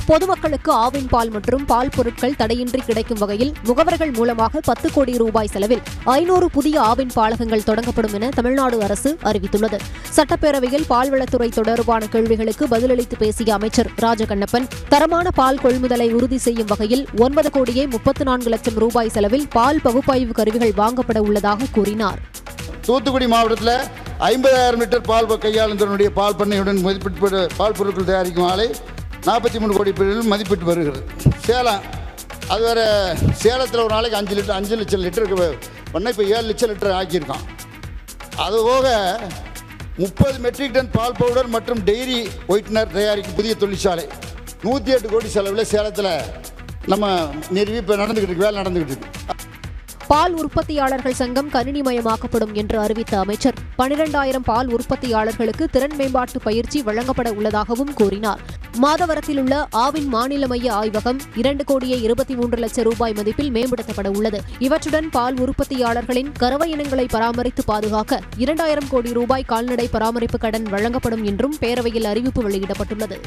பொதுமக்களுக்கு ஆவின் பால் மற்றும் பால் பொருட்கள் தடையின்றி கிடைக்கும் வகையில் முகவர்கள் மூலமாக 10 கோடி ரூபாய் செலவில் 500 புதிய ஆவின் பாலகங்கள் தொடங்கப்படும் என தமிழ்நாடு அரசு அறிவித்துள்ளது. சட்டப்பேரவையில் பால்வளத்துறை தொடர்பான கேள்விகளுக்கு பதிலளித்து பேசிய அமைச்சர் ராஜகண்ணப்பன், தரமான பால் கொள்முதலை உறுதி செய்யும் வகையில் 9 கோடியே 34 லட்சம் ரூபாய் செலவில் பால் பகுப்பாய்வு கருவிகள் வாங்கப்பட உள்ளதாக கூறினார். தூத்துக்குடி மாவட்டத்தில் 50,000 லிட்டர் பால் கையாளுந்தனுடைய பால் பண்ணையுடன் மதிப்பிட்டு பால் பொருட்கள் தயாரிக்கும் ஆலை 43 கோடி மதிப்பிட்டு வருகிறது. சேலம் அது வேறு, சேலத்தில் ஒரு நாளைக்கு 5 லட்சம் லிட்டருக்கு பண்ண இப்போ 7 லட்சம் லிட்டர் ஆக்கியிருக்கான். அதுபோக 30 மெட்ரிக் டன் பால் பவுடர் மற்றும் டெய்ரி ஒயிட்னர் தயாரிக்கும் புதிய தொழிற்சாலை 108 கோடி செலவில் சேலத்தில் நம்ம நிறுவி இப்போ வேலை நடந்துக்கிட்டு இருக்கு. பால் உற்பத்தியாளர்கள் சங்கம் கணினிமயமாக்கப்படும் என்று அறிவித்த அமைச்சர் 12,000 பால் உற்பத்தியாளர்களுக்கு திறன் மேம்பாட்டு பயிற்சி வழங்கப்பட உள்ளதாகவும் கூறினார். மாதவரத்தில் உள்ள ஆவின் மாநில மைய ஆய்வகம் 2 கோடியே 23 லட்சம் ரூபாய் மதிப்பில் மேம்படுத்தப்பட உள்ளது. இவற்றுடன் பால் உற்பத்தியாளர்களின் கறவை இனங்களை பராமரித்து பாதுகாக்க 2,000 கோடி ரூபாய் கால்நடை பராமரிப்பு கடன் வழங்கப்படும் என்றும் பேரவையில் அறிவிப்பு வெளியிடப்பட்டுள்ளது.